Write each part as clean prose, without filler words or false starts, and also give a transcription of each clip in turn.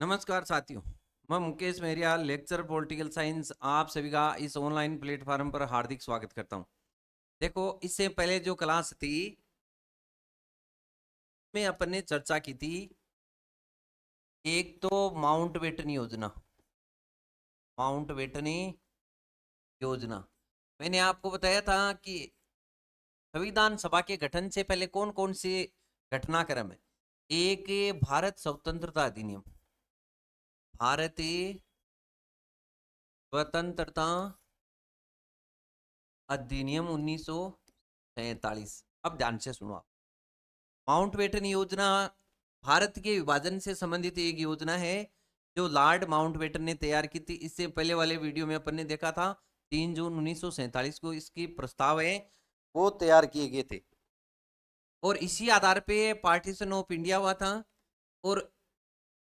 नमस्कार साथियों। मैं मुकेश मेहरिया, लेक्चर पॉलिटिकल साइंस, आप सभी का इस ऑनलाइन प्लेटफॉर्म पर हार्दिक स्वागत करता हूं। देखो, इससे पहले जो क्लास थी में अपन ने चर्चा की थी। एक तो माउंटबेटन योजना, माउंटबेटन योजना। मैंने आपको बताया था कि संविधान सभा के गठन से पहले कौन कौन से घटनाक्रम है। एक, भारत स्वतंत्रता अधिनियम, भारतीय स्वतंत्रता अधिनियम 1947। अब ध्यान से सुनो आप। माउंटबेटन योजना भारत के विभाजन से संबंधित एक योजना है जो लॉर्ड माउंटबेटन ने तैयार की थी। इससे पहले वाले वीडियो में अपन ने देखा था 3 जून 1947 को इसकी प्रस्ताव है वो तैयार किए गए थे और इसी आधार पे पार्टीशन ऑफ इंडिया हुआ था। और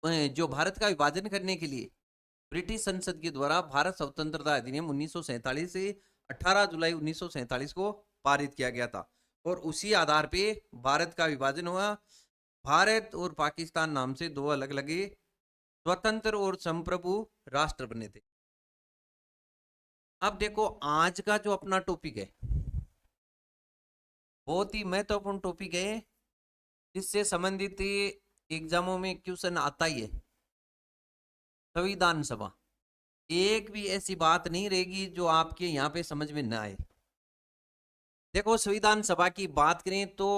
जो भारत का विभाजन करने के लिए ब्रिटिश संसद के द्वारा भारत स्वतंत्रता अधिनियम 1947 से 18 जुलाई 1947 को पारित किया गया था और उसी आधार पे भारत का विभाजन हुआ। भारत और पाकिस्तान नाम से दो अलग अलग स्वतंत्र और संप्रभु राष्ट्र बने थे। अब देखो, आज का जो अपना टॉपिक है बहुत ही महत्वपूर्ण टॉपिक है जिससे संबंधित एग्जामों में क्वेश्चन आता ही है। संविधान सभा, एक भी ऐसी बात नहीं रहेगी जो आपके यहाँ पे समझ में ना आए। देखो, संविधान सभा की बात करें तो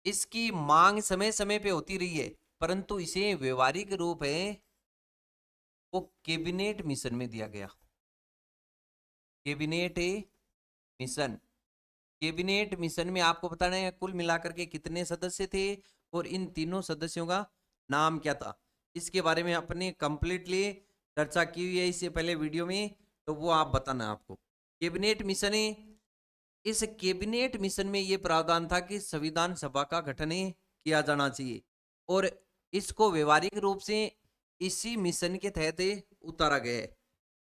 इसकी मांग समय समय पे होती रही है, परंतु इसे व्यवहारिक रूप है वो कैबिनेट मिशन में दिया गया। कैबिनेट मिशन, कैबिनेट मिशन में आपको बताना है कुल मिलाकर के कितने सदस्य थे और इन तीनों सदस्यों का नाम क्या था। इसके बारे में अपने कंप्लीटली चर्चा की हुई है इससे पहले वीडियो में, तो वो आप बताना आपको। कैबिनेट मिशन है, इस कैबिनेट मिशन में यह प्रावधान था कि संविधान सभा का गठन किया जाना चाहिए और इसको व्यवहारिक रूप से इसी मिशन के तहत उतारा गया है।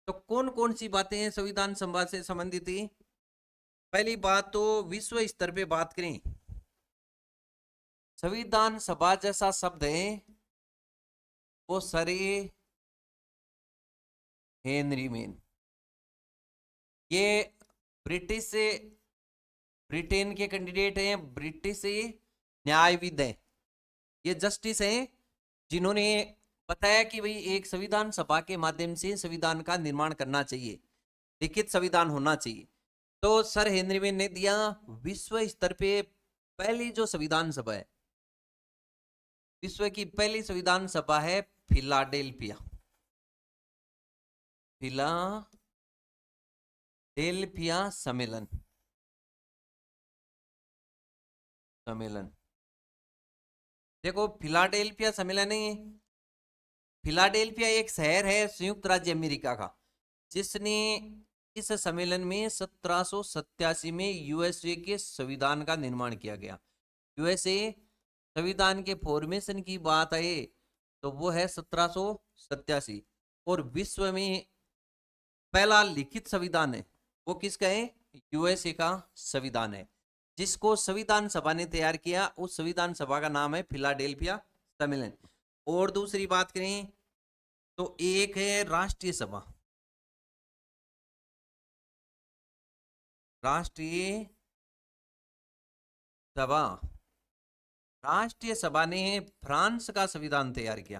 तो कौन कौन सी बातें हैं संविधान सभा से संबंधित थी। पहली बात तो विश्व स्तर पे बात करें, संविधान सभा जैसा शब्द है वो सर हेनरी मेन, ये ब्रिटिश ब्रिटेन के कैंडिडेट हैं, ब्रिटिश न्यायविद हैं, ये जस्टिस हैं जिन्होंने बताया कि भाई एक संविधान सभा के माध्यम से संविधान का निर्माण करना चाहिए, लिखित संविधान होना चाहिए। तो सर हेनरी मेन ने दिया विश्व स्तर पे पहली जो संविधान सभा है, विश्व की पहली संविधान सभा है फिलाडेल्फिया, फिलाडेल्फिया सम्मेलन, सम्मेलन। देखो, फिलाडेल्फिया सम्मेलन है, फिलाडेल्फिया एक शहर है संयुक्त राज्य अमेरिका का, जिसने इस सम्मेलन में 1787 में यूएसए के संविधान का निर्माण किया गया। यूएसए संविधान के फॉर्मेशन की बात है तो वो है 1787। और विश्व में पहला लिखित संविधान है वो किसका है, यूएसए का संविधान है, जिसको संविधान सभा ने तैयार किया। उस संविधान सभा का नाम है फिलाडेल्फिया सम्मेलन। और दूसरी बात करें तो एक है राष्ट्रीय सभा, राष्ट्रीय सभा। राष्ट्रीय सभा ने फ्रांस का संविधान तैयार किया,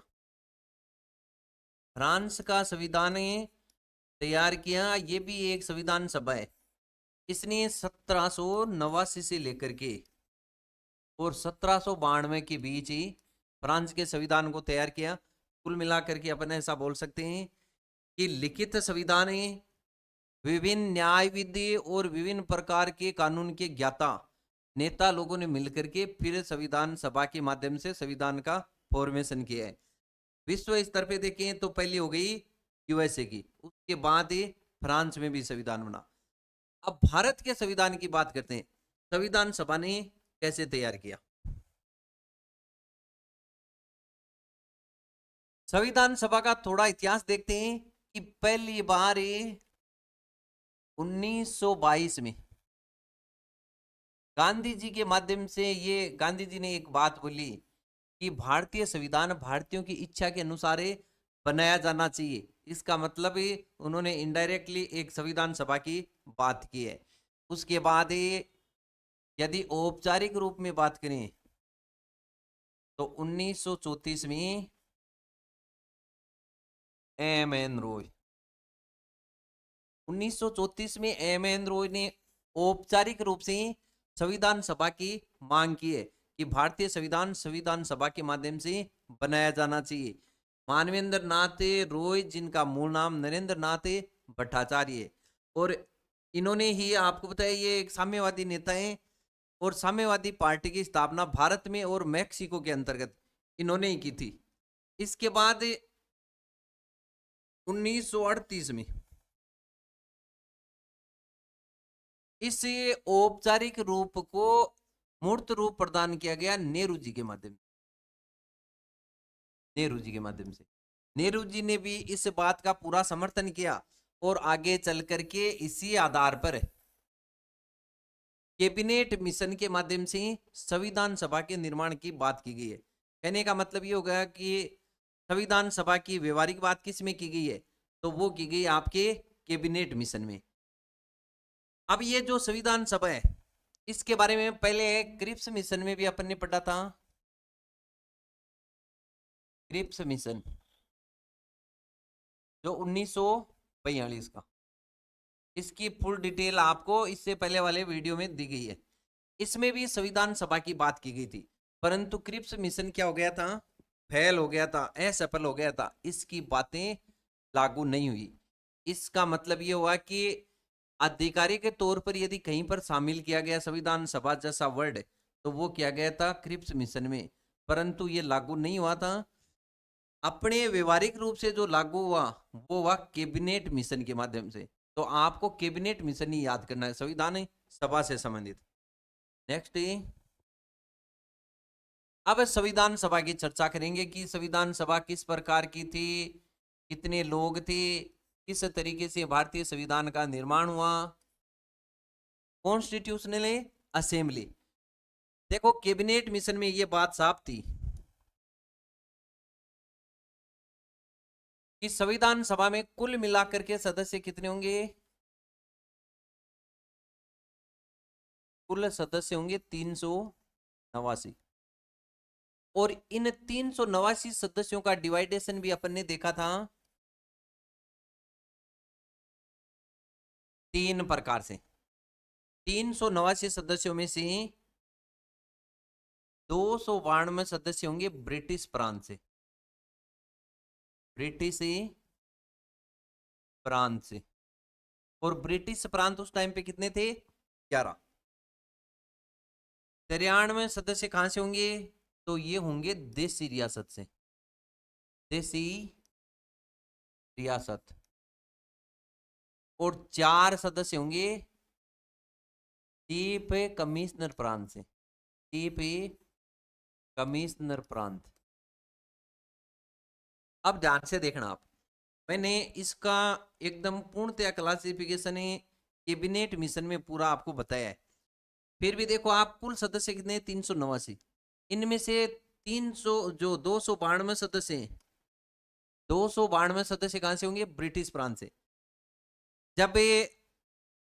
फ्रांस का संविधान तैयार किया, ये भी एक संविधान सभा है। इसने 1789 से लेकर के और 1792 के बीच ही फ्रांस के संविधान को तैयार किया। कुल मिलाकर के अपन ऐसा बोल सकते हैं कि लिखित संविधान विभिन्न न्याय विधि और विभिन्न प्रकार के कानून के ज्ञाता नेता लोगों ने मिलकर के फिर संविधान सभा के माध्यम से संविधान का फॉर्मेशन किया है। विश्व स्तर पे देखें तो पहली हो गई यूएसए की, उसके बाद ही फ्रांस में भी संविधान बना। अब भारत के संविधान की बात करते हैं, संविधान सभा ने कैसे तैयार किया। संविधान सभा का थोड़ा इतिहास देखते हैं कि पहली बार 1922 में गांधी जी के माध्यम से, ये गांधी जी ने एक बात बोली कि भारतीय संविधान भारतीयों की इच्छा के अनुसार बनाया जाना चाहिए। इसका मतलब ही उन्होंने इनडायरेक्टली एक संविधान सभा की बात की है। उसके बाद यदि औपचारिक रूप में बात करें तो 1934 में एम एन रॉय 1934 में एम एन रॉय ने औपचारिक रूप से संविधान सभा की मांग की है कि भारतीय संविधान संविधान सभा के माध्यम से बनाया जाना चाहिए। मानवेंद्र नाथ रॉय, जिनका मूल नाम नरेंद्र नाथ भट्टाचार्य है, और इन्होंने ही, आपको बताया, ये एक साम्यवादी नेता है और साम्यवादी पार्टी की स्थापना भारत में और मैक्सिको के अंतर्गत इन्होंने ही की थी। इसके बाद 1938 में इस औपचारिक रूप को मूर्त रूप प्रदान किया गया नेहरू जी के माध्यम नेहरू जी के माध्यम से। नेहरू जी ने भी इस बात का पूरा समर्थन किया और आगे चल करके इसी आधार पर कैबिनेट मिशन के माध्यम से संविधान सभा के निर्माण की बात की गई है। कहने का मतलब ये होगा कि संविधान सभा की व्यवहारिक बात किस में की गई है, तो वो की गई आपके कैबिनेट मिशन में। अब ये जो संविधान सभा है, इसके बारे में पहले क्रिप्स मिशन में भी अपन ने पढ़ा था। क्रिप्स मिशन जो 1942 का, इसकी फुल डिटेल आपको इससे पहले वाले वीडियो में दी गई है। इसमें भी संविधान सभा की बात की गई थी, परंतु क्रिप्स मिशन क्या हो गया था, फेल हो गया था, असफल हो गया था, इसकी बातें लागू नहीं हुई। इसका मतलब ये हुआ कि आधिकारिक के तौर पर यदि कहीं पर शामिल किया गया संविधान सभा जैसा वर्ड, तो वो किया गया था क्रिप्स मिशन में, परंतु ये लागू नहीं हुआ था। अपने व्यवहारिक रूप से जो लागू हुआ वो हुआ कैबिनेट मिशन के माध्यम से। तो आपको कैबिनेट मिशन ही याद करना है संविधान सभा से संबंधित। नेक्स्ट, अब संविधान सभा की चर्चा करेंगे कि संविधान सभा किस प्रकार की थी, कितने लोग थे, किस तरीके से भारतीय संविधान का निर्माण हुआ। कॉन्स्टिट्यूशनल असेंबली, देखो कैबिनेट मिशन में ये बात साफ थी कि संविधान सभा में कुल मिलाकर के सदस्य कितने होंगे, कुल सदस्य होंगे 389, और इन 389 सदस्यों का डिवाइडेशन भी अपन ने देखा था 3 प्रकार से। 389 सदस्यों में से 292 सदस्य होंगे ब्रिटिश प्रांत से, ब्रिटिश प्रांत से, और ब्रिटिश प्रांत उस टाइम पे कितने थे, 11। 93 सदस्य कहां से होंगे, तो ये होंगे देसी रियासत से, देसी रियासत, और 4 सदस्य होंगे चीफ कमिश्नर प्रांत से, चीफ कमिश्नर प्रांत। अब ध्यान से देखना आप, मैंने इसका एकदम पूर्णतया क्लासिफिकेशन कैबिनेट मिशन में पूरा आपको बताया है। फिर भी देखो आप, कुल सदस्य कितने, 389, इनमें से 300 जो 292 सदस्य हैं, 292 सदस्य कहां से होंगे, ब्रिटिश प्रांत से। जब ये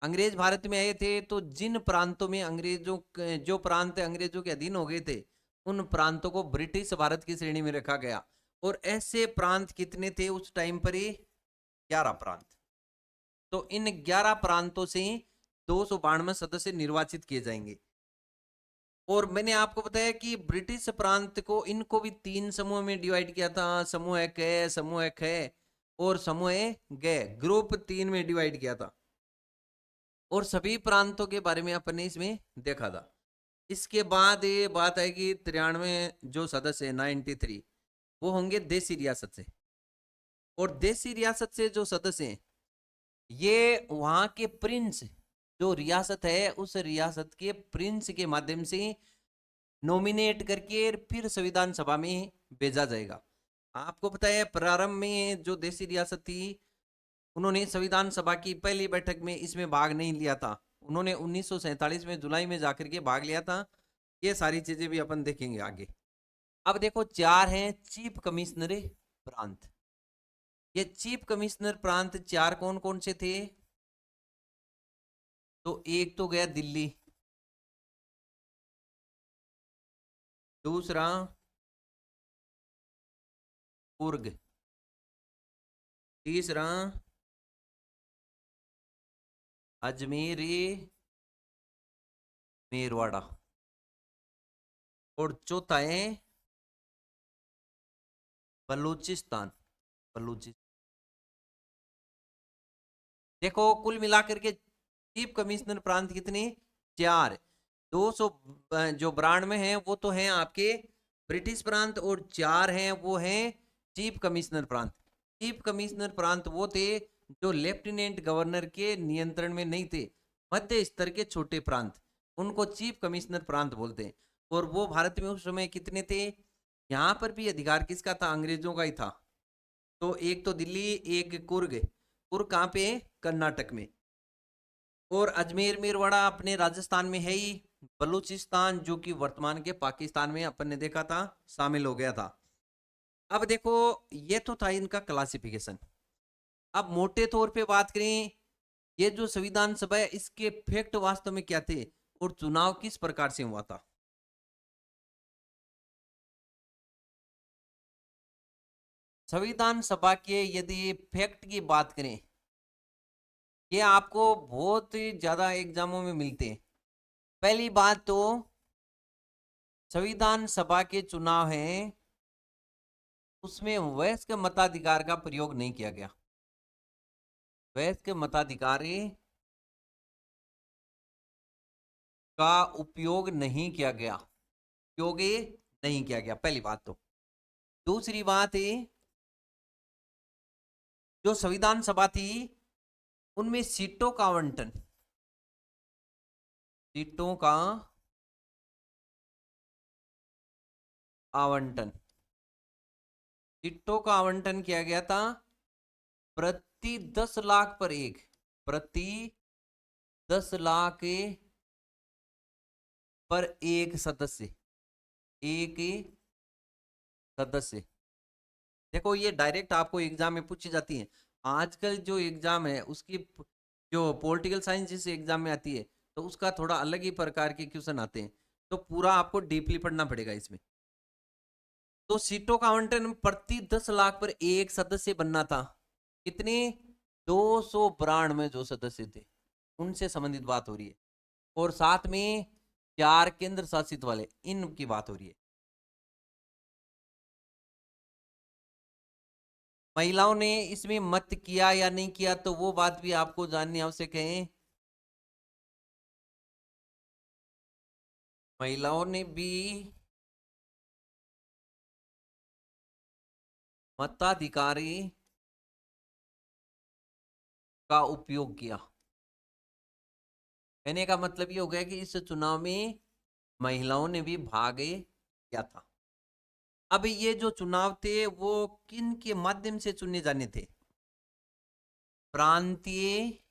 अंग्रेज भारत में आए थे तो जिन प्रांतों में अंग्रेजों जो प्रांत अंग्रेजों के अधीन हो गए थे, उन प्रांतों को ब्रिटिश भारत की श्रेणी में रखा गया। और ऐसे प्रांत कितने थे उस टाइम पर, 11 प्रांत। तो इन 11 प्रांतों से 292 सदस्य निर्वाचित किए जाएंगे। और मैंने आपको बताया कि ब्रिटिश प्रांत को, इनको भी 3 समूह में डिवाइड किया था, समूह क, समूह ख और समूह ग, ग्रुप 3 में डिवाइड किया था। और सभी प्रांतों के बारे में अपन ने इसमें देखा था। इसके बाद ये बात है कि 93 जो सदस्य है, 93, वो होंगे देसी रियासत से। और देसी रियासत से जो सदस्य हैं, ये वहां के प्रिंस, जो रियासत है उस रियासत के प्रिंस के माध्यम से नॉमिनेट करके फिर संविधान सभा में भेजा जाएगा। आपको पता है प्रारंभ में जो देसी रियासत थी, उन्होंने संविधान सभा की पहली बैठक में इसमें भाग नहीं लिया था। उन्होंने 1947 में जुलाई में जाकर के भाग लिया था। ये सारी चीजें भी अपन देखेंगे आगे। अब देखो 4 हैं चीफ कमिश्नर प्रांत। ये चीफ कमिश्नर प्रांत 4 कौन कौन से थे? तो एक तो गया दिल्ली, दूसरा कुर्ग, तीसरा अजमेर मेरवाड़ा, और चौथा है बलूचिस्तान। बलूचिस्तान। देखो कुल मिलाकर के चीफ कमिश्नर प्रांत कितने? 4। 200 जो 92 है वो तो हैं आपके ब्रिटिश प्रांत, और 4 हैं वो हैं चीफ कमिश्नर प्रांत। चीफ कमिश्नर प्रांत वो थे जो लेफ्टिनेंट गवर्नर के नियंत्रण में नहीं थे, मध्य स्तर के छोटे प्रांत, उनको चीफ कमिश्नर प्रांत बोलते हैं। और वो भारत में उस समय कितने थे? यहाँ पर भी अधिकार किसका था? अंग्रेजों का ही था। तो एक तो दिल्ली, एक कुर्ग। कुर्ग कहाँ पे? कर्नाटक में। और अजमेर मेरवाड़ा अपने राजस्थान में है ही। बलूचिस्तान जो कि वर्तमान के पाकिस्तान में अपन ने देखा था शामिल हो गया था। अब देखो ये तो था इनका क्लासिफिकेशन। अब मोटे तौर पे बात करें, ये जो संविधान सभा है इसके फैक्ट वास्तव में क्या थे और चुनाव किस प्रकार से हुआ था? संविधान सभा के यदि फैक्ट की बात करें, ये आपको बहुत ही ज्यादा एग्जामों में मिलते हैं। पहली बात तो संविधान सभा के चुनाव हैं उसमें वयस्क मताधिकार का प्रयोग नहीं किया गया। वयस्क मताधिकारी का उपयोग नहीं किया गया, उपयोग नहीं किया गया, पहली बात तो। दूसरी बात है जो संविधान सभा थी उनमें सीटों का आवंटन, सीटों का आवंटन, सीटों का आवंटन किया गया था प्रति 10 लाख पर एक, प्रति 10 लाख पर एक सदस्य, एक सदस्य। देखो ये डायरेक्ट आपको एग्जाम में पूछी जाती है। आजकल जो एग्जाम है उसकी जो पॉलिटिकल साइंस जिस एग्जाम में आती है तो उसका थोड़ा अलग ही प्रकार के क्वेश्चन आते हैं, तो पूरा आपको डीपली पढ़ना पड़ेगा इसमें। तो सीटों का आवंटन प्रति 10 लाख पर एक सदस्य बनना था। कितने? 292 जो सदस्य थे उनसे संबंधित बात हो रही है। और साथ में 4 केंद्र शासित वाले, इनकी बात हो रही है। महिलाओं ने इसमें मत किया या नहीं किया तो वो बात भी आपको जाननी आवश्यक है। महिलाओं ने भी मताधिकारी का उपयोग किया। कहने का मतलब ये हो गया कि इस चुनाव में महिलाओं ने भी भाग लिया था। अब ये जो चुनाव थे वो किन के माध्यम से चुने जाने थे? प्रांतीय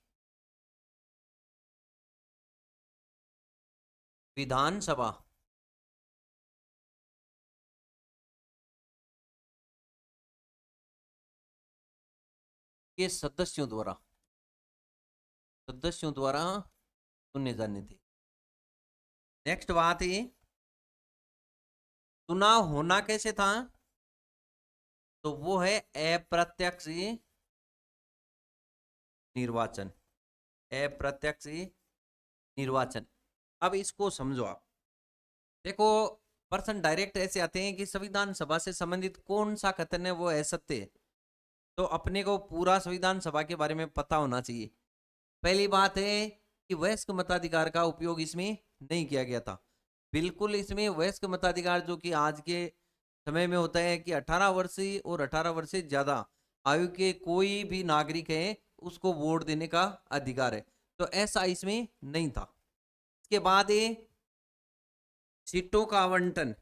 विधानसभा के सदस्यों द्वारा चुने जाने थे। नेक्स्ट बात है चुनाव होना कैसे था? तो वो है अप्रत्यक्ष निर्वाचन, अप्रत्यक्ष निर्वाचन। अब इसको समझो आप। देखो पर्सन डायरेक्ट ऐसे आते हैं कि संविधान सभा से संबंधित कौन सा कथन है वो असत्य है, तो अपने को पूरा संविधान सभा के बारे में पता होना चाहिए। पहली बात है कि वयस्क मताधिकार का उपयोग इसमें नहीं किया गया था। बिल्कुल इसमें वयस्क मताधिकार जो कि आज के समय में होता है कि 18 वर्ष और 18 वर्ष से ज्यादा आयु के कोई भी नागरिक है उसको वोट देने का अधिकार है, तो ऐसा इसमें नहीं था। इसके बाद ये सीटों का आवंटन,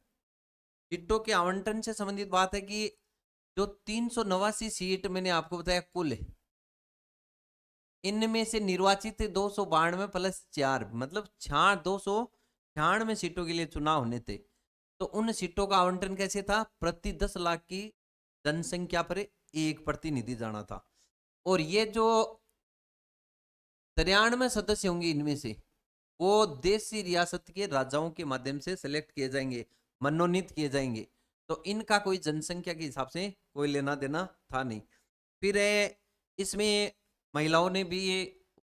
सीटों के आवंटन से संबंधित बात है कि जो 389 सीट मैंने आपको बताया कुल है, इनमें से निर्वाचित 292 प्लस 4 मतलब 296 सीटों के लिए चुनाव होने थे। तो उन सीटों का आवंटन कैसे था? प्रति 10 लाख की जनसंख्या पर एक प्रतिनिधि जाना था। और ये जो 93 सदस्य होंगे इनमें से वो देशी रियासत के राजाओं के माध्यम से सिलेक्ट किए जाएंगे, मनोनीत किए जाएंगे। तो इनका कोई जनसंख्या के हिसाब से कोई लेना देना था नहीं। फिर इसमें महिलाओं ने भी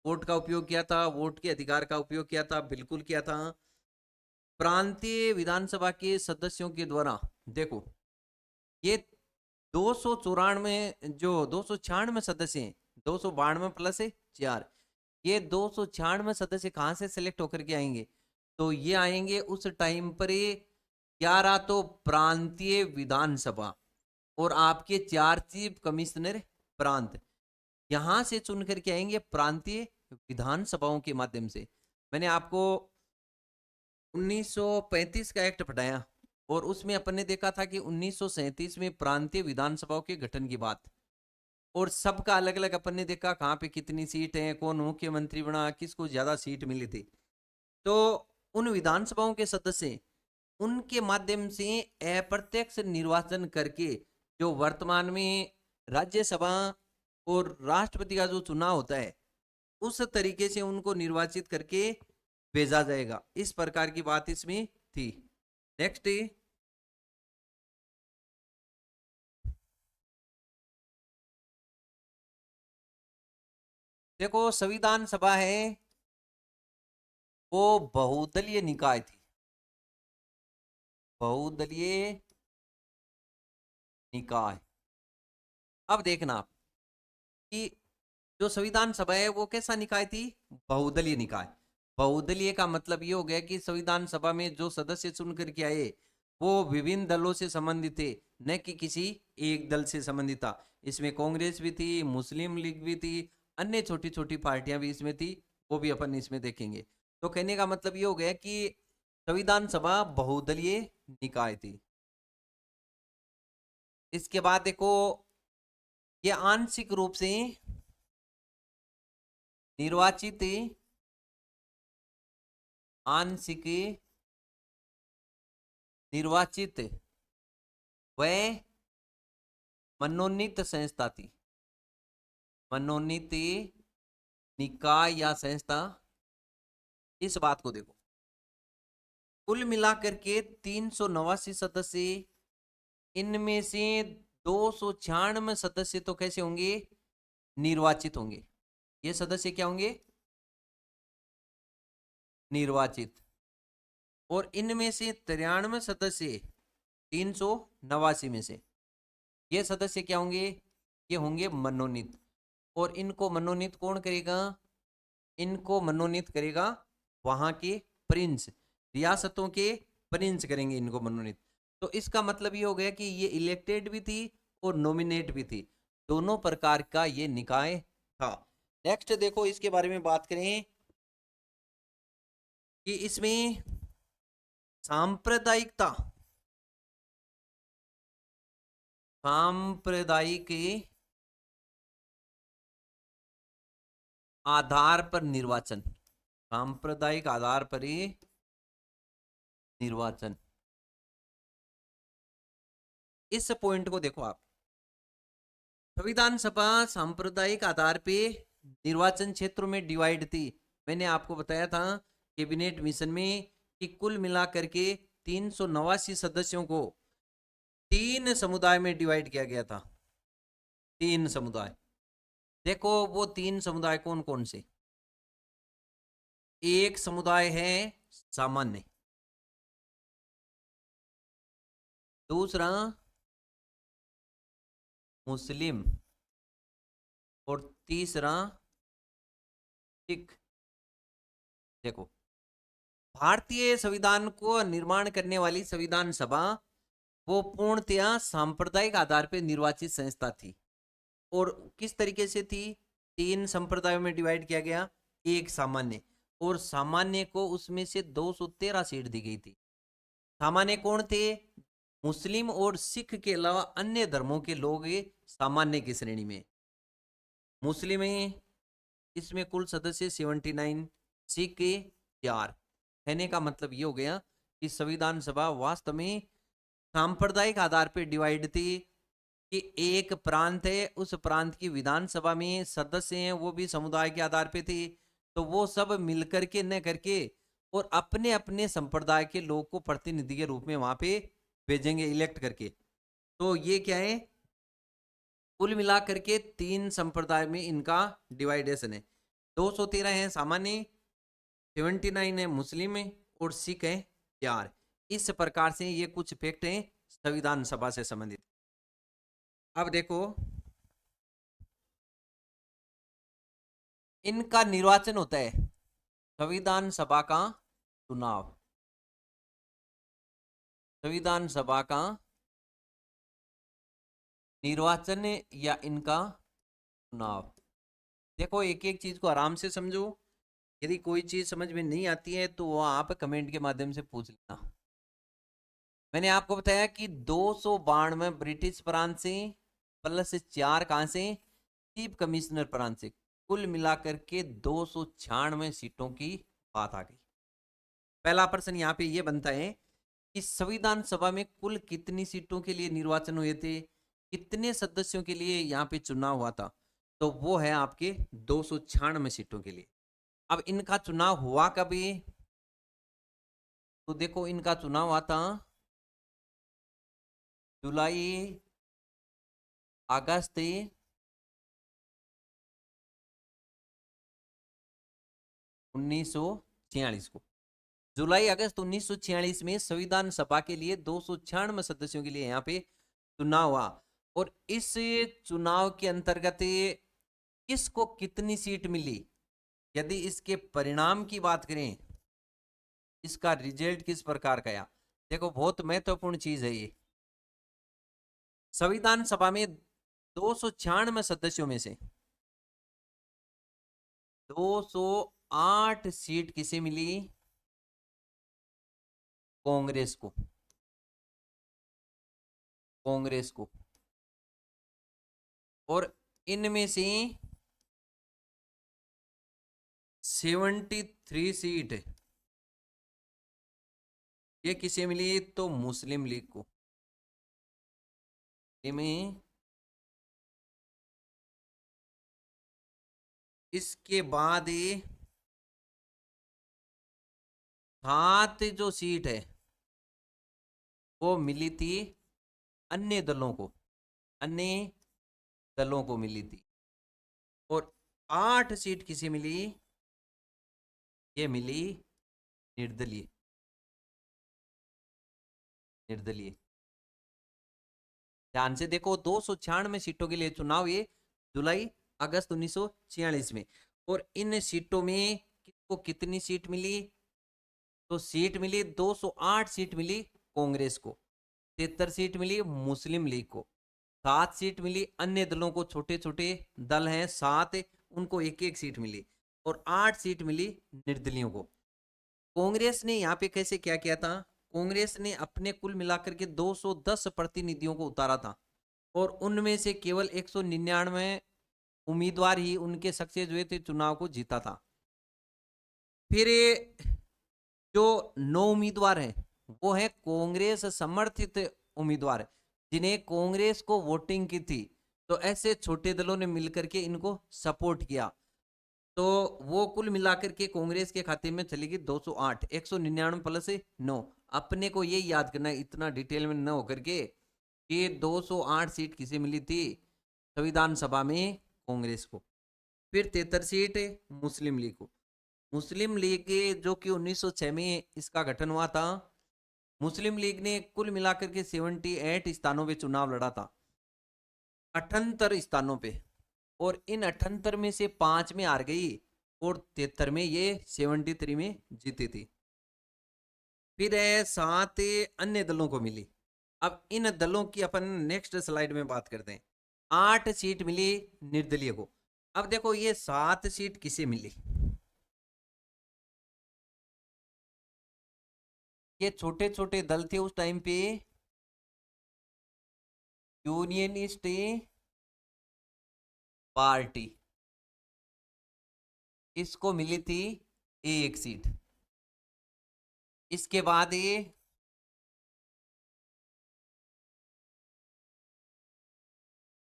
वोट का उपयोग किया था, वोट के अधिकार का उपयोग किया था, बिल्कुल किया था। प्रांतीय विधानसभा के सदस्यों के द्वारा देखो ये 294 जो 296 सदस्य हैं, 292 प्लस 4, ये 296 सदस्य कहां से सिलेक्ट होकर के आएंगे? तो ये आएंगे उस टाइम पर 11 तो प्रांतीय विधानसभा और आपके 4 चीफ कमिश्नर प्रांत यहां से चुन करके आएंगे प्रांतीय विधानसभाओं के माध्यम से। मैंने आपको 1935 का एक्ट पढ़ाया और उसमें अपन ने देखा था कि 1937 में प्रांतीय विधानसभाओं के गठन की बात, और सबका अलग अलग अपन ने देखा कहाँ पे कितनी सीट है, कौन मुख्यमंत्री बना, किसको ज्यादा सीट मिली थी। तो उन विधानसभाओं के सदस्य उनके माध्यम से अप्रत्यक्ष निर्वाचन करके जो वर्तमान में राज्यसभा और राष्ट्रपति का जो चुनाव होता है उस तरीके से उनको निर्वाचित करके भेजा जाएगा, इस प्रकार की बात इसमें थी। नेक्स्ट देखो संविधान सभा है वो बहुदलीय निकाय थी, बहुदलीय निकाय। अब देखना आप कि जो संविधान सभा है वो कैसा निकाय थी? बहुदलीय निकाय। बहुदलीय का मतलब ये हो गया कि संविधान सभा में जो सदस्य चुन करके आए वो विभिन्न दलों से संबंधित थे, न कि किसी एक दल से संबंधित था। इसमें कांग्रेस भी थी, मुस्लिम लीग भी थी, अन्य छोटी छोटी पार्टियां भी इसमें थी, वो भी अपन इसमें देखेंगे। तो कहने का मतलब ये हो गया कि संविधान सभा बहुदलीय निकाय थी। इसके बाद देखो ये आंशिक रूप से निर्वाचित, आंशिक निर्वाचित व मनोनीत संस्था थी, मनोनीत निकाय या संस्था। इस बात को देखो कुल मिलाकर के 389 सदस्य, इनमें से 296 सदस्य तो कैसे होंगे? निर्वाचित होंगे। ये सदस्य क्या होंगे? निर्वाचित। और इनमें से 93 सदस्य 389 में से ये सदस्य क्या होंगे? ये होंगे मनोनीत। और इनको मनोनीत कौन करेगा? इनको मनोनीत करेगा वहां के प्रिंस, रियासतों के प्रिंस करेंगे इनको मनोनीत। तो इसका मतलब ये हो गया कि ये इलेक्टेड भी थी और नॉमिनेट भी थी, दोनों प्रकार का ये निकाय था। नेक्स्ट देखो इसके बारे में बात करें कि इसमें सांप्रदायिकता, सांप्रदायिक आधार पर निर्वाचन, सांप्रदायिक आधार पर ही निर्वाचन। इस पॉइंट को देखो आप, संविधान सभा सांप्रदायिक आधार पे निर्वाचन क्षेत्रों में डिवाइड थी। मैंने आपको बताया था कैबिनेट मिशन में कि कुल मिलाकर के 389 सदस्यों को 3 समुदाय में डिवाइड किया गया था। 3 समुदाय, देखो वो 3 समुदाय कौन कौन से? एक समुदाय है सामान्य, दूसरा मुस्लिम, और तीसरा सिख। देखो भारतीय संविधान को निर्माण करने वाली संविधान सभा वो पूर्णतया सांप्रदायिक आधार पर निर्वाचित संस्था थी। और किस तरीके से थी? 3 संप्रदायों में डिवाइड किया गया, एक सामान्य, और सामान्य को उसमें से 213 सीट दी गई थी। सामान्य कौन थे? मुस्लिम और सिख के अलावा अन्य धर्मों के लोग सामान्य की श्रेणी में। मुस्लिम इसमें कुल सदस्य 79, सिख 4। कहने का मतलब ये हो गया कि संविधान सभा वास्तव में सांप्रदायिक आधार पर डिवाइड थी कि एक प्रांत है, उस प्रांत की विधानसभा में सदस्य हैं वो भी समुदाय के आधार पे थे, तो वो सब मिलकर के न करके और अपने अपने संप्रदाय के लोग को प्रतिनिधि के रूप में वहां पे भेजेंगे इलेक्ट करके। तो ये क्या है, कुल मिलाकर के 3 संप्रदाय में इनका डिवाइडेशन है। 213 है सामान्य, 79 है मुस्लिम है और सिख है 4। इस प्रकार से ये कुछ फैक्ट हैं संविधान सभा से संबंधित। अब देखो, इनका निर्वाचन होता है, संविधान सभा का चुनाव, संविधान सभा का निर्वाचन या इनका चुनाव। देखो एक एक चीज को आराम से समझो, यदि कोई चीज समझ में नहीं आती है तो वो आप कमेंट के माध्यम से पूछ लेना। मैंने आपको बताया कि 292 ब्रिटिश प्रांत से प्लस 4 कहां से, चीफ कमिश्नर प्रांत से, कुल मिलाकर के 296 सीटों की बात आ गई। पहला प्रश्न यहाँ पे ये बनता है कि संविधान सभा में कुल कितनी सीटों के लिए निर्वाचन हुए थे, कितने सदस्यों के लिए यहाँ पे चुनाव हुआ था, तो वो है आपके 296 सीटों के लिए। अब इनका चुनाव हुआ कभी, तो देखो इनका चुनाव हुआ था जुलाई अगस्त 1946 को। जुलाई अगस्त 1946 में संविधान सभा के लिए 296 सदस्यों के लिए यहाँ पे चुनाव हुआ। और इस चुनाव के अंतर्गत किसको कितनी सीट मिली, यदि इसके परिणाम की बात करें, इसका रिजल्ट किस प्रकार का आया, देखो बहुत महत्वपूर्ण चीज है ये। संविधान सभा में 296 सदस्यों में से 208 सीट किसे मिली, कांग्रेस को, कांग्रेस को। और इनमें से 73 सीट ये किसे मिली, तो मुस्लिम लीग को। में इसके बाद ये 7 जो सीट है वो मिली थी अन्य दलों को, अन्य दलों को मिली थी। और 8 सीट किसे मिली, ये मिली निर्दलीय, निर्दलीय। ध्यान से देखो 296 सीटों के लिए चुनाव ये जुलाई अगस्त 1946 में। और इन सीटों में किसको कितनी सीट मिली, तो सीट मिली 208 सीट मिली कांग्रेस को, 73 सीट मिली मुस्लिम लीग को, 7 सीट मिली अन्य दलों को, छोटे छोटे दल हैं 7, उनको एक एक सीट मिली, और 8 सीट मिली निर्दलियों को। कांग्रेस ने यहाँ पे कैसे क्या किया था, कांग्रेस ने अपने कुल मिलाकर के 210 प्रतिनिधियों को उतारा था, और उनमें से केवल 199 उम्मीदवार ही उनके सक्सेस हुए थे, चुनाव को जीता था। फिर जो 9 उम्मीदवार हैं वो है कांग्रेस समर्थित उम्मीदवार, जिन्हें कांग्रेस को वोटिंग की थी, तो ऐसे छोटे दलों ने मिलकर के इनको सपोर्ट किया, तो वो कुल मिलाकर के कांग्रेस के खाते में चलेगी 208, 199 प्लस 9। अपने को ये याद करना इतना डिटेल में न होकर के कि 208 सीट किसे मिली थी, संविधान सभा में कांग्रेस को। फिर 73 सीट मुस्लिम लीग को। मुस्लिम लीग जो कि 1906 में इसका गठन हुआ था, मुस्लिम लीग ने कुल मिलाकर के 78 स्थानों पे चुनाव लड़ा था, 78 स्थानों पे, और इन 78 में से 5 में हार गई और 73 में ये 73 में जीती थी। फिर 7 अन्य दलों को मिली। अब इन दलों की अपन नेक्स्ट स्लाइड में बात करते हैं। 8 सीट मिली निर्दलीय को। अब देखो ये 7 सीट किसे मिली, ये छोटे छोटे दल थे उस टाइम पे, यूनियनिस्ट पार्टी, इसको मिली थी 1 सीट। इसके बाद ये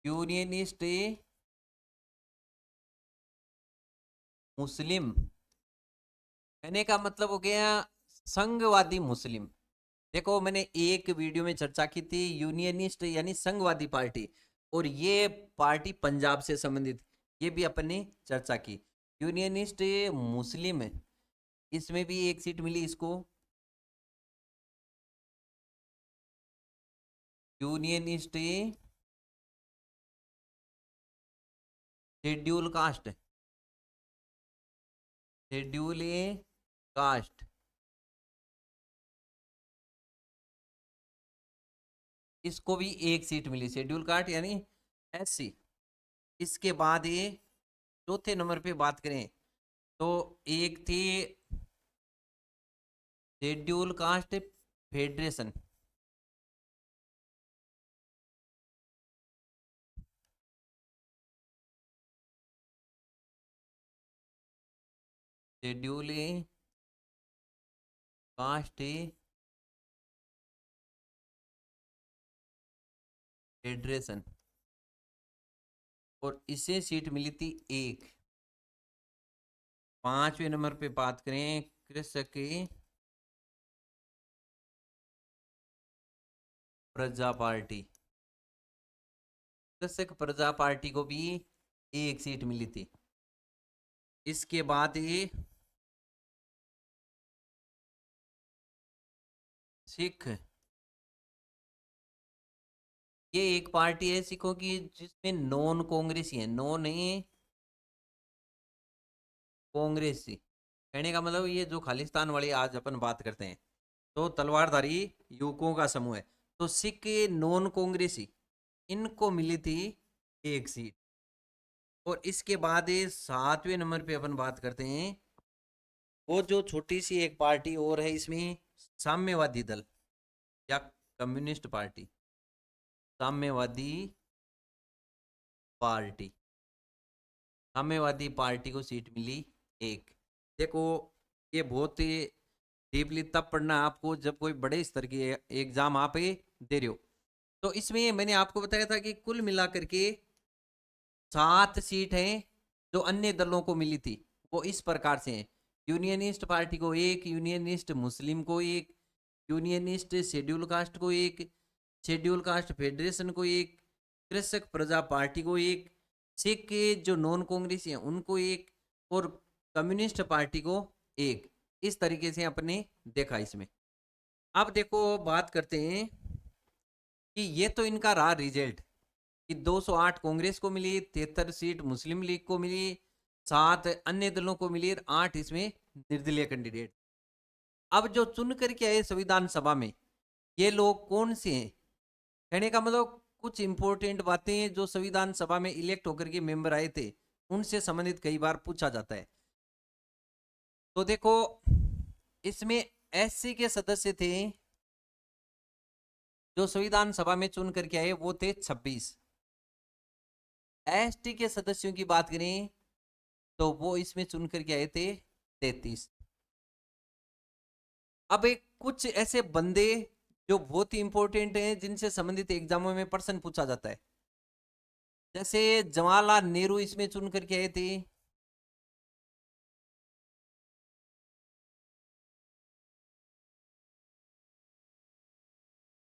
यूनियनिस्ट मुस्लिम, कहने का मतलब हो गया संघवादी मुस्लिम। देखो मैंने एक वीडियो में चर्चा की थी यूनियनिस्ट यानी संघवादी पार्टी, और ये पार्टी पंजाब से संबंधित, ये भी अपन ने चर्चा की। यूनियनिस्ट मुस्लिम है, इसमें भी एक सीट मिली इसको। Unionist schedule caste, schedule caste, इसको भी एक सीट मिली, शेड्यूल कास्ट यानी एससी। इसके बाद ये चौथे नंबर पे बात करें तो एक थी schedule caste federation, schedule caste federation, और इसे सीट मिली थी एक। पांचवें नंबर पे बात करें कृषक प्रजा पार्टी, कृषक प्रजा पार्टी को भी एक सीट मिली थी। इसके बाद ये सिख, ये एक पार्टी है सिखों की जिसमें नॉन कांग्रेसी है, नॉन कांग्रेसी, कहने का मतलब ये जो खालिस्तान वाली आज अपन बात करते हैं, तो तलवारधारी युवकों का समूह है। तो सिख नॉन कांग्रेसी, इनको मिली थी एक सीट। और इसके बाद ये सातवें नंबर पे अपन बात करते हैं, वो जो छोटी सी एक पार्टी और है इसमें, साम्यवादी दल या कम्युनिस्ट पार्टी, साम्यवादी पार्टी, साम्यवादी पार्टी को सीट मिली एक। देखो ये बहुत ही डीपली तब पढ़ना आपको जब कोई बड़े स्तर की एग्जाम आप दे रहे हो। तो इसमें मैंने आपको बताया था कि कुल मिलाकर के 7 सीट हैं जो अन्य दलों को मिली थी, वो इस प्रकार से हैं। यूनियनिस्ट पार्टी को एक, यूनियनिस्ट मुस्लिम को एक, यूनियनिस्ट शेड्यूल कास्ट को एक, शेड्यूल कास्ट फेडरेशन को एक, कृषक प्रजा पार्टी को एक, सिख के जो नॉन कांग्रेसी हैं उनको एक, और कम्युनिस्ट पार्टी को एक। इस तरीके से अपने देखा इसमें। अब देखो बात करते हैं कि ये तो इनका रहा रिजल्ट कि 208 कांग्रेस को मिली, 73 सीट मुस्लिम लीग को मिली, 7 अन्य दलों को मिली, और 8 इसमें निर्दलीय कैंडिडेट। अब जो चुन करके आए संविधान सभा में ये लोग कौन से हैं, कहने का मतलब कुछ इंपॉर्टेंट बातें जो संविधान सभा में इलेक्ट होकर के मेंबर आए थे उनसे संबंधित कई बार पूछा जाता है। तो देखो इसमें एससी के सदस्य थे जो संविधान सभा में चुन करके आए, वो थे 26। एसटी के सदस्यों की बात करें तो वो इसमें चुन करके आए थे 33। अब एक कुछ ऐसे बंदे जो बहुत ही इंपॉर्टेंट हैं जिनसे संबंधित एग्जामों में प्रश्न पूछा जाता है, जैसे जवाहरलाल नेहरू इसमें चुन करके आए थे,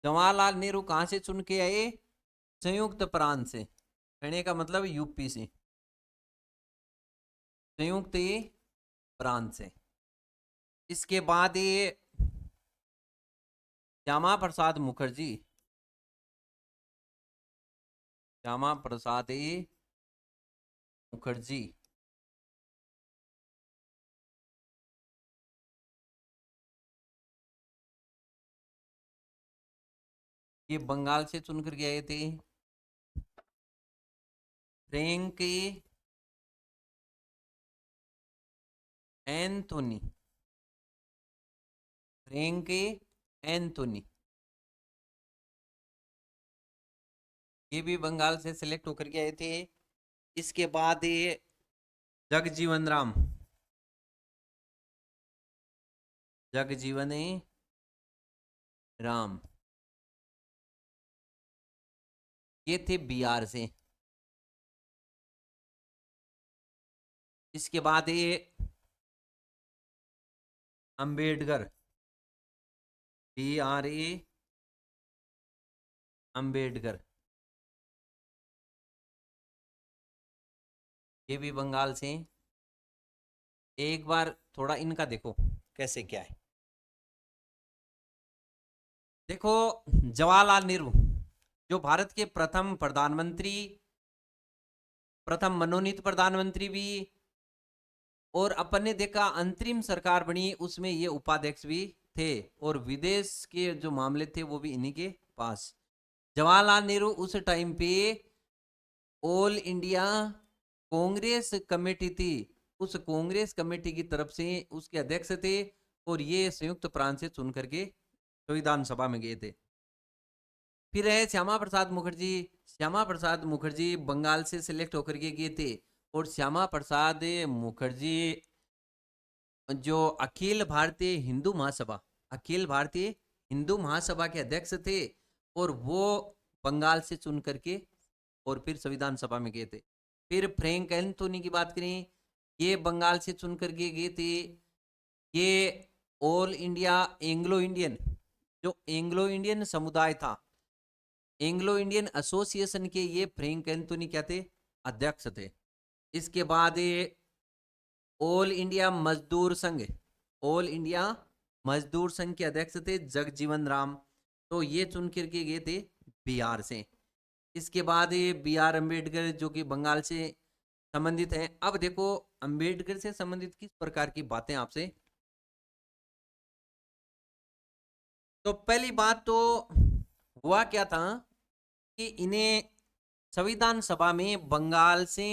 जवाहरलाल नेहरू कहां से चुन के आए, संयुक्त प्रांत से, कहने का मतलब यूपी से, संयुक्त प्रांत से। इसके बाद ये श्यामा प्रसाद मुखर्जी, श्यामा प्रसाद मुखर्जी, ये बंगाल से चुन कर आए थे। फ्रैंक एंथोनी, फ्रैंक एंथोनी, ये भी बंगाल से सिलेक्ट होकर के आए थे। इसके बाद ये जगजीवन राम, जगजीवन राम, ये थे बिहार से। इसके बाद ये अंबेडकर, BRA अंबेडकर, ये भी बंगाल से। एक बार थोड़ा इनका देखो कैसे क्या है। देखो, जवाहरलाल नेहरू जो भारत के प्रथम प्रधानमंत्री, प्रथम मनोनीत प्रधानमंत्री भी, और अपन ने देखा अंतरिम सरकार बनी उसमें ये उपाध्यक्ष भी थे, और विदेश के जो मामले थे वो भी इन्हीं के पास। जवाहरलाल नेहरू उस टाइम पे ऑल इंडिया कांग्रेस कमेटी थी, उस कांग्रेस कमेटी की तरफ से उसके अध्यक्ष थे, और ये संयुक्त प्रांत से चुन करके संविधान सभा में गए थे। फिर है श्यामा प्रसाद मुखर्जी। श्यामा प्रसाद मुखर्जी बंगाल से सिलेक्ट होकर के गए थे, और श्यामा प्रसाद मुखर्जी जो अखिल भारतीय हिंदू महासभा, अखिल भारतीय हिंदू महासभा के अध्यक्ष थे, और वो बंगाल से चुन करके और फिर संविधान सभा में गए थे। फिर फ्रैंक एंथोनी की बात करें, ये बंगाल से चुन करके गए थे। ये ऑल इंडिया एंग्लो इंडियन, जो एंग्लो इंडियन समुदाय था, एंग्लो इंडियन एसोसिएशन के ये फ्रैंक एंथोनी क्या थे, अध्यक्ष थे। इसके बाद ये ऑल इंडिया मजदूर संघ, ऑल इंडिया मजदूर संघ के अध्यक्ष थे जगजीवन राम, तो ये चुन करके गए थे बिहार से। इसके बाद ये BR अम्बेडकर जो कि बंगाल से संबंधित हैं। अब देखो अंबेडकर से संबंधित किस प्रकार की बातें आपसे। तो पहली बात तो हुआ क्या था कि इन्हें संविधान सभा में बंगाल से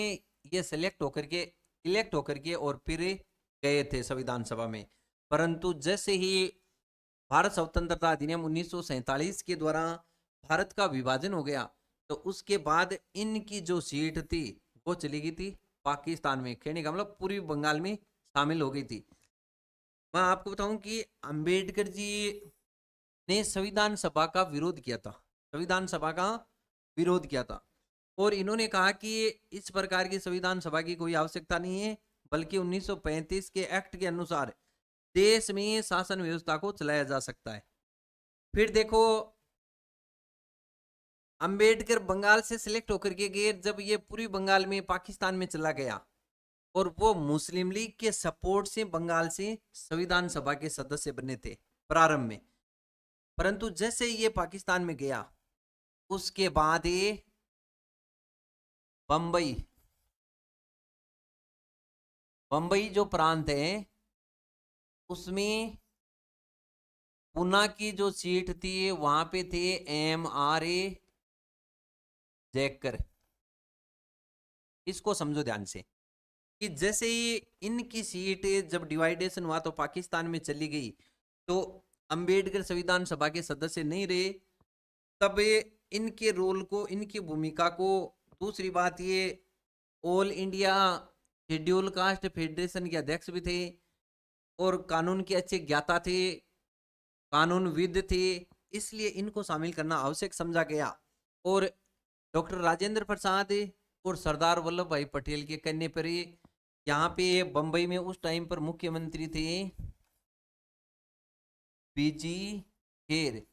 ये सिलेक्ट होकर के, इलेक्ट होकर के और फिर गए थे संविधान सभा में। परंतु जैसे ही भारत स्वतंत्रता अधिनियम 1947 के द्वारा भारत का विभाजन हो गया, तो उसके बाद इनकी जो सीट थी वो चली गई थी पाकिस्तान में। कहने का मतलब पूरी बंगाल में शामिल हो गई थी। मैं आपको बताऊं कि अंबेडकर जी ने संविधान सभा का विरोध किया था, संविधान सभा का विरोध किया था, और इन्होंने कहा कि इस प्रकार की संविधान सभा की कोई आवश्यकता नहीं है, बल्कि 1935 के एक्ट के अनुसार देश में शासन व्यवस्था को चलाया जा सकता है। फिर देखो अंबेडकर बंगाल से सिलेक्ट होकर के गए, जब ये पूरी बंगाल में पाकिस्तान में चला गया, और वो मुस्लिम लीग के सपोर्ट से बंगाल से संविधान सभा के सदस्य बने थे प्रारंभ में। परंतु जैसे ये पाकिस्तान में गया, उसके बाद ये बंबई, बंबई जो प्रांत है उसमें पूना की जो सीट थी वहां पे थे MRA जैकर। इसको समझो ध्यान से कि जैसे ही इनकी सीट जब डिवाइडेशन हुआ तो पाकिस्तान में चली गई, तो अंबेडकर संविधान सभा के सदस्य नहीं रहे। तब इनके रोल को, इनकी भूमिका को, दूसरी बात ये all India schedule caste federation के अध्यक्ष भी थे, और कानून के अच्छे ज्ञाता थे, कानूनविद थे, इसलिए इनको शामिल करना आवश्यक समझा गया। और डॉक्टर राजेंद्र प्रसाद और सरदार वल्लभ भाई पटेल के कहने पर यहाँ पे बंबई में उस टाइम पर मुख्यमंत्री थे पीजी खेर।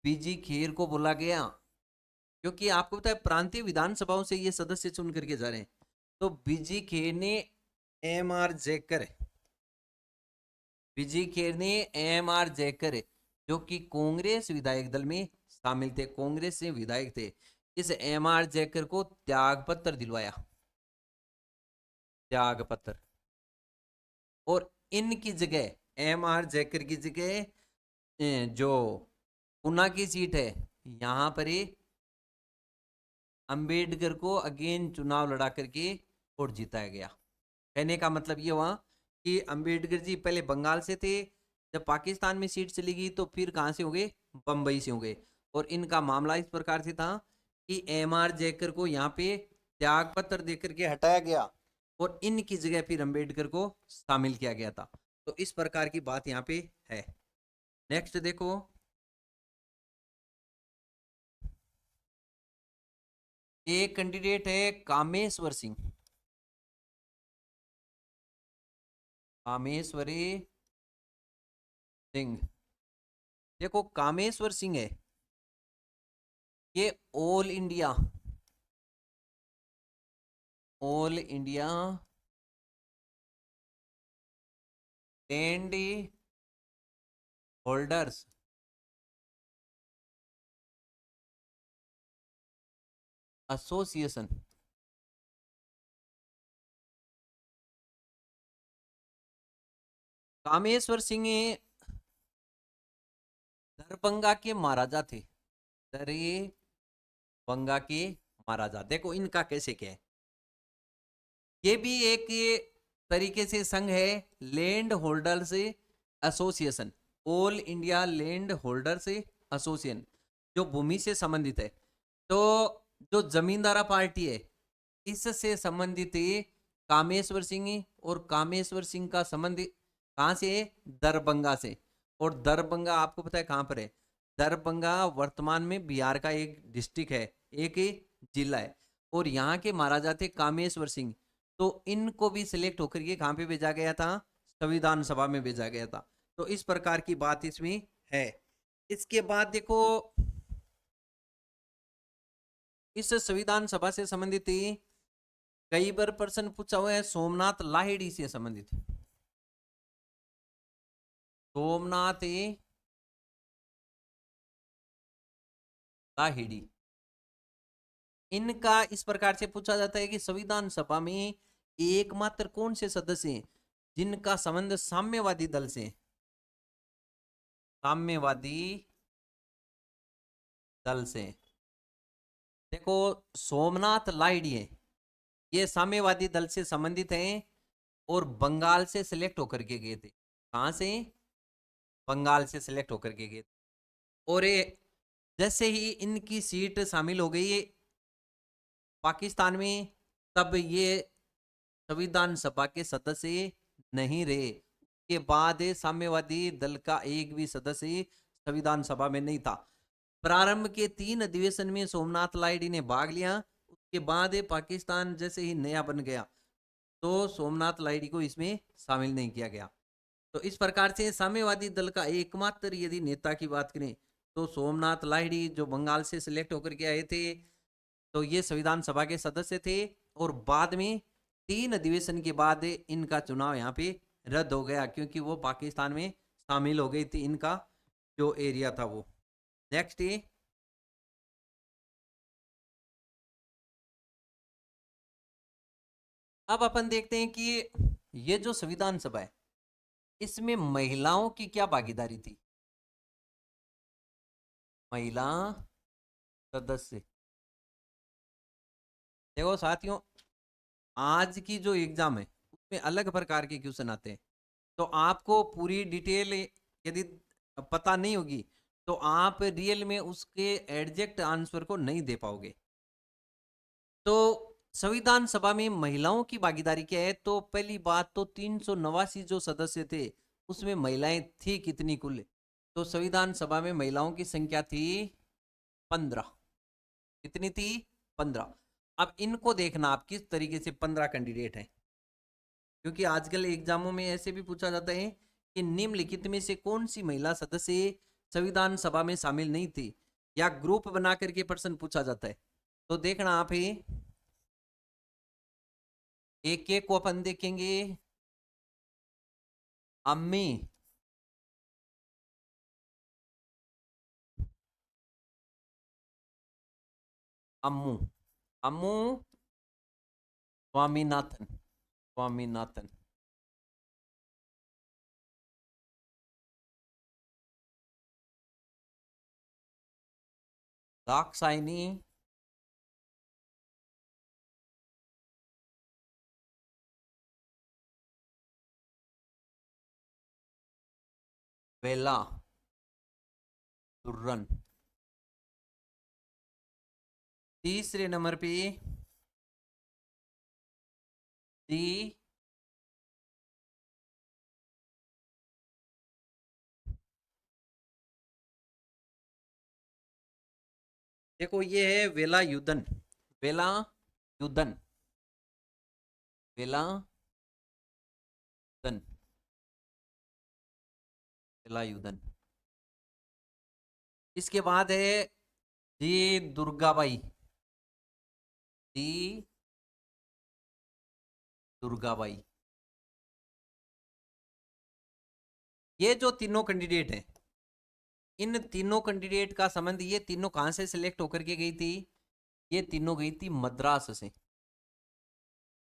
पीजी खेर को बोला गया, क्योंकि आपको पता है प्रांतीय विधानसभाओं से ये सदस्य चुन करके जा रहे हैं। तो बीजी खेर ने MR जैकर, बीजी खेर ने MR जैकर जो कि कांग्रेस विधायक दल में शामिल थे, कांग्रेस से विधायक थे, इस MR जैकर को त्याग पत्र दिलवाया, त्याग पत्र। और इनकी जगह, MR जैकर की जगह जो ऊना की सीट है यहां पर ही अंबेडकर को अगेन चुनाव लड़ा करके और जिताया गया। कहने का मतलब ये हुआ कि अंबेडकर जी पहले बंगाल से थे, जब पाकिस्तान में सीट चली गई तो फिर कहां से हो गए, बंबई से हो गए। और इनका मामला इस प्रकार से था कि MR जैकर को यहाँ पे त्याग पत्र देकर के हटाया गया, और इनकी जगह फिर अंबेडकर को शामिल किया गया था। तो इस प्रकार की बात यहाँ पे है। नेक्स्ट देखो, एक कैंडिडेट है कामेश्वर सिंह। कामेश्वरी सिंह। देखो कामेश्वर सिंह है, ये all India land holders association. Kameshwar Singh Darbhanga के महाराजा थे, दरभंगा के महाराजा। देखो इनका कैसे क्या है, ये भी एक ये तरीके से संघ है, land holders association, all India land holders association, जो भूमि से संबंधित है। तो जो जमींदारा पार्टी है इससे संबंधित कामेश्वर सिंह, और कामेश्वर सिंह का संबंध कहां से है, दरभंगा से। और दरभंगा आपको पता है कहां पर है, दरभंगा वर्तमान में बिहार का एक डिस्ट्रिक्ट है, एक जिला है। और यहाँ के महाराजा थे कामेश्वर सिंह। तो इनको भी सिलेक्ट होकर के कहां पे भेजा गया था, संविधान सभा में भेजा गया था। तो इस प्रकार की बात इसमें है। इसके बाद देखो इस संविधान सभा से संबंधित कई बार प्रश्न पूछा हुआ है, सोमनाथ लाहिड़ी से संबंधित। सोमनाथ लाहिड़ी, इनका इस प्रकार से पूछा जाता है कि संविधान सभा में एकमात्र कौन से सदस्य हैं जिनका संबंध साम्यवादी दल से, साम्यवादी दल से। देखो सोमनाथ लाहिड़ी है, ये साम्यवादी दल से संबंधित हैं और बंगाल से सिलेक्ट होकर के गए थे। कहां से, बंगाल से सिलेक्ट होकर के गए थे। और ये जैसे ही इनकी सीट शामिल हो गई पाकिस्तान में, तब ये संविधान सभा के सदस्य नहीं रहे। के बाद साम्यवादी दल का एक भी सदस्य संविधान सभा में नहीं था। प्रारंभ के 3 अधिवेशन में सोमनाथ लाहिड़ी ने भाग लिया। उसके बाद पाकिस्तान जैसे ही नया बन गया तो सोमनाथ लाहिड़ी को इसमें शामिल नहीं किया गया। तो इस प्रकार से साम्यवादी दल का एकमात्र यदि नेता की बात करें तो सोमनाथ लाहिड़ी, जो बंगाल से सिलेक्ट होकर के आए थे, तो ये संविधान सभा के सदस्य थे। और बाद में 3 अधिवेशन के बाद इनका चुनाव यहाँ पे रद्द हो गया, क्योंकि वो पाकिस्तान में शामिल हो गई थी, इनका जो एरिया था वो। नेक्स्ट अब अपन देखते हैं कि ये जो संविधान सभा है इसमें महिलाओं की क्या भागीदारी थी। महिला सदस्य, देखो साथियों, आज की जो एग्जाम है उसमें अलग प्रकार के क्वेश्चन आते हैं। तो आपको पूरी डिटेल यदि पता नहीं होगी तो आप रियल में उसके एग्जैक्ट आंसर को नहीं दे पाओगे। तो संविधान सभा में महिलाओं की भागीदारी क्या है, तो पहली बात तो 389 जो सदस्य थे उसमें महिलाएं थी कितनी कुल, तो संविधान सभा में महिलाओं की संख्या थी 15। कितनी थी, 15। अब इनको देखना आप किस तरीके से 15 कैंडिडेट हैं, क्योंकि आजकल एग्जामों में ऐसे भी पूछा जाता है कि निम्नलिखित में से कौन सी महिला सदस्य संविधान सभा में शामिल नहीं थी, या ग्रुप बना करके प्रश्न पूछा जाता है। तो देखना आप ही एक एक को अपन देखेंगे। अम्मी, अम्मू, अम्मू स्वामीनाथन, स्वामीनाथन, दाक्षायणी वेला दुर्रन। तीसरे नंबर पे डी देखो ये है वेलायुधन, वेलायुधन, वेलायुधन। वेलायुधन। इसके बाद है जी दुर्गाबाई, जी दुर्गाबाई। ये जो तीनों कैंडिडेट हैं, इन तीनों कैंडिडेट का संबंध, ये तीनों कहां से सिलेक्ट होकर के गई थी? ये तीनों गई थी मद्रास से,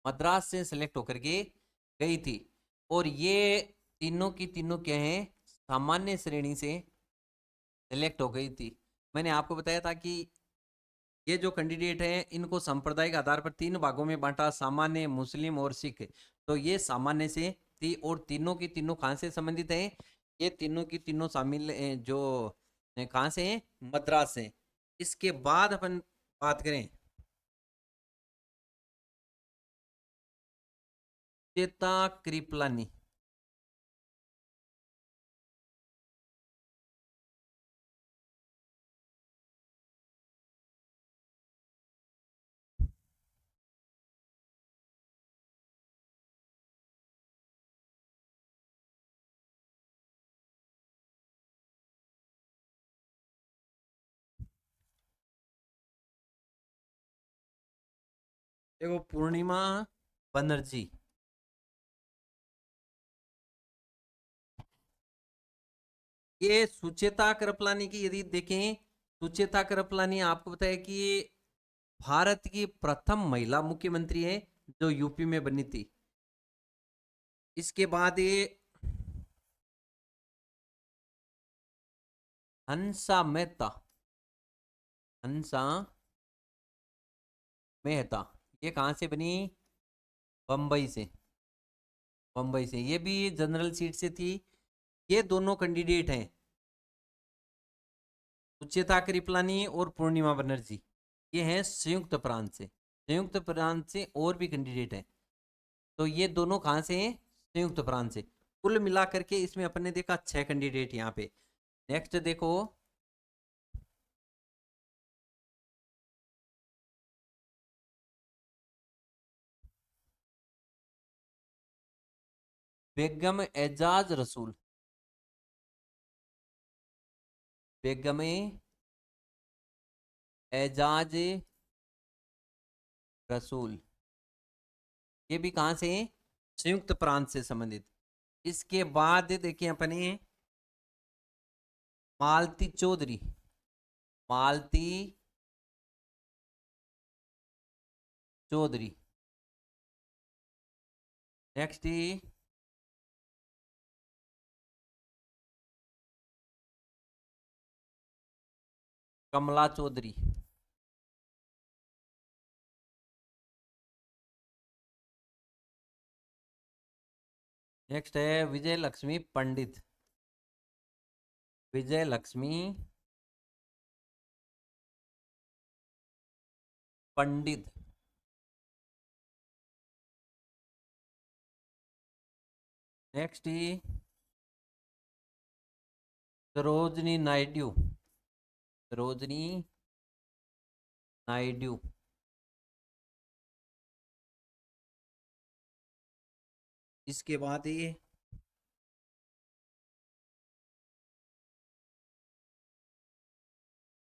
मद्रास से सिलेक्ट होकर के गई थी। और ये तीनों की तीनों क्या हैं? सामान्य श्रेणी से सिलेक्ट हो गई थी। मैंने आपको बताया था कि ये जो कैंडिडेट हैं इनको सांप्रदायिक आधार पर तीन भागों में बांटा, सामान्य, मुस्लिम और सिख। तो ये सामान्य से थी और तीनों की तीनों कहां से संबंधित हैं? ये तीनों की तीनों शामिल जो कहां से हैं? मद्रास से। इसके बाद अपन बात करें चेता कृपलानी। देखो पूर्णिमा बनर्जी, ये सुचेता कृपलानी की यदि देखें, सुचेता कृपलानी आपको बताया कि ये भारत की प्रथम महिला मुख्यमंत्री है जो यूपी में बनी थी। इसके बाद ये हंसा मेहता, हंसा मेहता, ये कहां से बनी? बंबई से, बंबई से। ये भी जनरल सीट से थी। ये दोनों कैंडिडेट हैं, सुचेता कृपलानी और पूर्णिमा बनर्जी, ये हैं संयुक्त प्रांत से। संयुक्त प्रांत से और भी कैंडिडेट हैं। तो ये दोनों कहां से हैं? संयुक्त प्रांत से। कुल मिलाकर के इसमें अपन ने देखा 6 कैंडिडेट यहाँ पे। नेक्स्ट देखो, बेगम एजाज रसूल, बेगम एजाज रसूल, ये भी कहां से हैं? संयुक्त प्रांत से संबंधित। इसके बाद देखिए अपने मालती चौधरी, मालती चौधरी। नेक्स्ट कमला चौधरी। नेक्स्ट है विजय लक्ष्मी पंडित, विजय लक्ष्मी पंडित। नेक्स्ट सरोजनी नायडू, सरोजनी नायडू। इसके बाद ये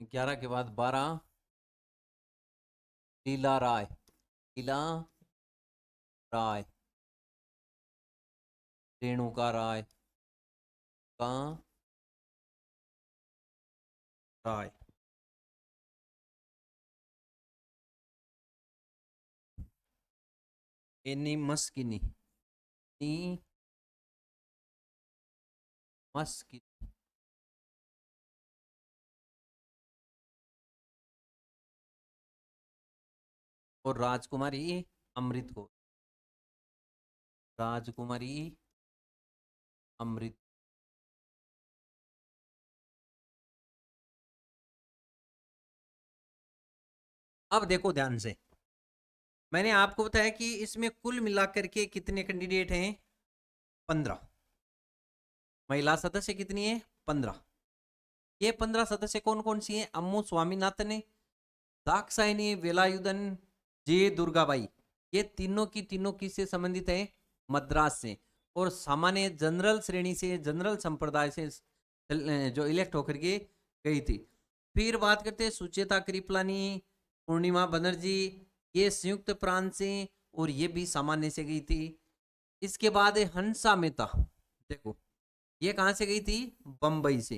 11 के बाद 12 लीला राय, लीला राय, रेणुका राय का राय। एनी मस्किनी, नी मस्किनी। और राजकुमारी अमृत को, राजकुमारी अमृत। अब देखो ध्यान से, मैंने आपको बताया कि इसमें कुल मिलाकर के कितने कैंडिडेट हैं? 15। महिला सदस्य कितनी है? 15। ये 15 सदस्य कौन कौन सी हैं? अम्मू स्वामीनाथन, दाक्षायणी वेलायुधन, जे दुर्गाबाई। ये तीनों की तीनों किससे संबंधित है? मद्रास से। और सामान्य जनरल श्रेणी से, जनरल संप्रदाय से जो इलेक्ट होकर के गई थी। फिर बात करते हैं सुचेता कृपलानी, पूर्णिमा बनर्जी, ये संयुक्त प्रांत से और ये भी सामान्य से गई थी। इसके बाद है हंसा मेहता, देखो ये कहां से गई थी, बंबई से।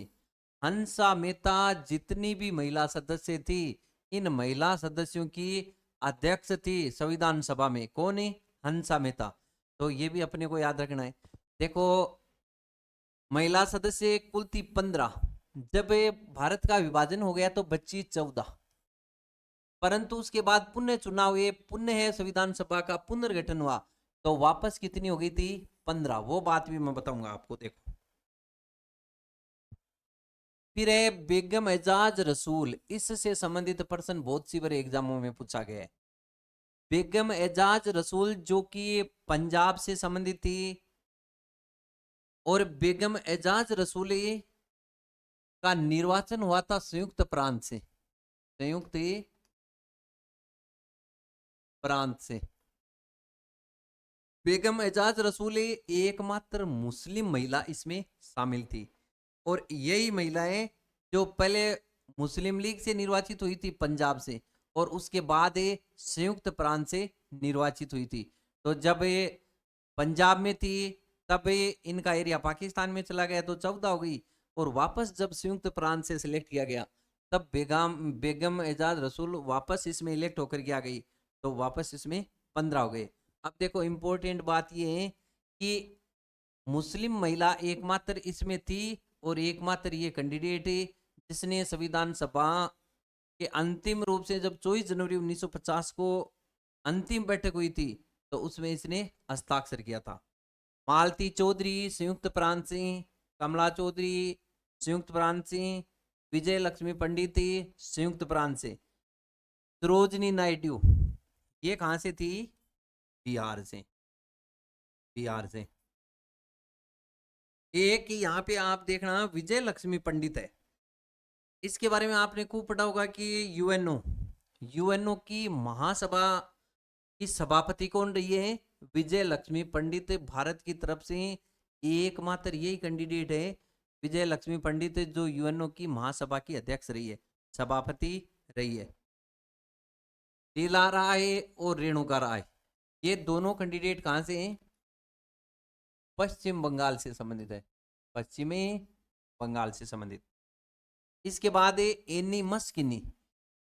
हंसा मेहता जितनी भी महिला सदस्य थी, इन महिला सदस्यों की अध्यक्ष थी संविधान सभा में, कौन है, हंसा मेहता। तो ये भी अपने को याद रखना है। देखो महिला सदस्य कुल थी 15, जब भारत का विभाजन हो गया तो बच्ची 14, परंतु उसके बाद पुनः चुनाव हुए, पुनः संविधान सभा का पुनर्गठन हुआ तो वापस कितनी हो गई थी, 15। वो बात भी मैं बताऊंगा आपको। देखो फिर है बेगम एजाज रसूल, इससे संबंधित प्रश्न बहुत सी बार एग्जामों में पूछा गया है। बेगम एजाज रसूल जो कि पंजाब से संबंधित थी, और बेगम एजाज रसूली का निर्वाचन हुआ था संयुक्त प्रांत से, संयुक्त प्रांत से। बेगम एजाज रसूली एकमात्र मुस्लिम महिला इसमें शामिल थी, और यही महिलाएं जो पहले मुस्लिम लीग से निर्वाचित हुई थी पंजाब से, और उसके बाद ये संयुक्त प्रांत से निर्वाचित हुई थी। तो जब ये पंजाब में थी तब ये इनका एरिया पाकिस्तान में चला गया तो 14 हो गई, और वापस जब संयुक्त प्रांत से सिलेक्ट किया गया तब बेगम एजाज रसूल वापस इसमें इलेक्ट होकर के आ गई, तो वापस इसमें 15 हो गए। अब देखो इंपॉर्टेंट बात ये है कि मुस्लिम महिला एकमात्र इसमें थी, और एकमात्र ये कैंडिडेट है जिसने संविधान सभा के अंतिम रूप से जब 24 जनवरी 1950 को अंतिम बैठक हुई थी तो उसमें इसने हस्ताक्षर किया था। मालती चौधरी संयुक्त प्रांत सिंह, कमला चौधरी संयुक्त प्रांत सिंह, विजय लक्ष्मी पंडित संयुक्त प्रांत से, सरोजनी नायडू ये कहां से थी, बिहार से, बिहार से। एक यहाँ पे आप देखना विजय लक्ष्मी पंडित है, इसके बारे में आपने खूब पढ़ा होगा कि यूएनओ, यूएनओ की महासभा की सभापति कौन रही है, विजय लक्ष्मी पंडित। भारत की तरफ से एकमात्र यही कैंडिडेट है विजय लक्ष्मी पंडित जो यूएनओ की महासभा की अध्यक्ष रही है, सभापति रही है। लीला राय और रेणुका राय ये दोनों कैंडिडेट कहां से हैं, पश्चिम बंगाल से संबंधित है, पश्चिमी बंगाल से संबंधित। इसके बाद है एनी मस्किनी,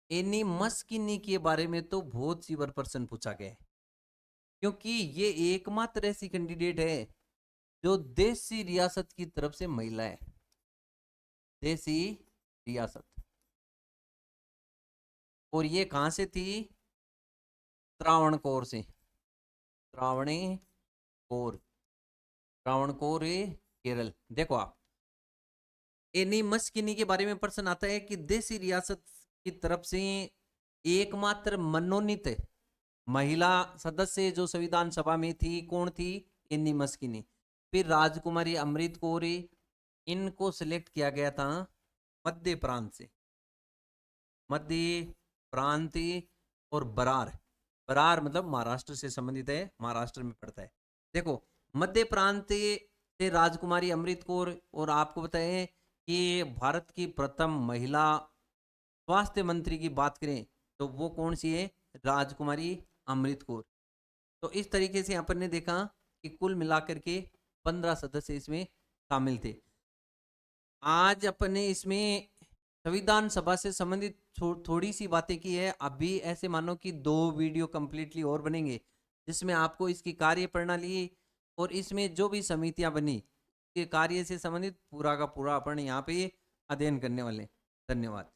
एनी मस्किनी के बारे में तो बहुत सी बार प्रश्न पूछा गया है, क्योंकि ये एकमात्र ऐसी कैंडिडेट है जो देसी रियासत की तरफ से महिला है, देसी रियासत। और ये कहां से थी, त्रावणकोर से, त्रावणकोर, त्रावणकोर केरल। देखो आप एनी मस्किनी के बारे में प्रश्न आता है कि देसी रियासत की तरफ से एकमात्र मनोनीत महिला सदस्य जो संविधान सभा में थी कौन थी, एनी मस्किनी। फिर राजकुमारी अमृत कौर, इनको सिलेक्ट किया गया था मध्य प्रांत से, मध्य प्रांत, और बरार, बरार मतलब महाराष्ट्र से संबंधित है, महाराष्ट्र में पड़ता है। देखो मध्य प्रांत से राजकुमारी अमृत कौर, और आपको बताएं कि भारत की प्रथम महिला स्वास्थ्य मंत्री की बात करें तो वो कौन सी है, राजकुमारी अमृत कौर। तो इस तरीके से अपन ने देखा कि कुल मिलाकर के 15 सदस्य इसमें शामिल थे। आज अपने इसमें संविधान सभा से संबंधित थोड़ी सी बातें की है। अभी ऐसे मानो कि 2 वीडियो कंप्लीटली और बनेंगे जिसमें आपको इसकी कार्य प्रणाली और इसमें जो भी समितियां बनी के कार्य से संबंधित पूरा का पूरा अपन यहाँ पे अध्ययन करने वाले। धन्यवाद।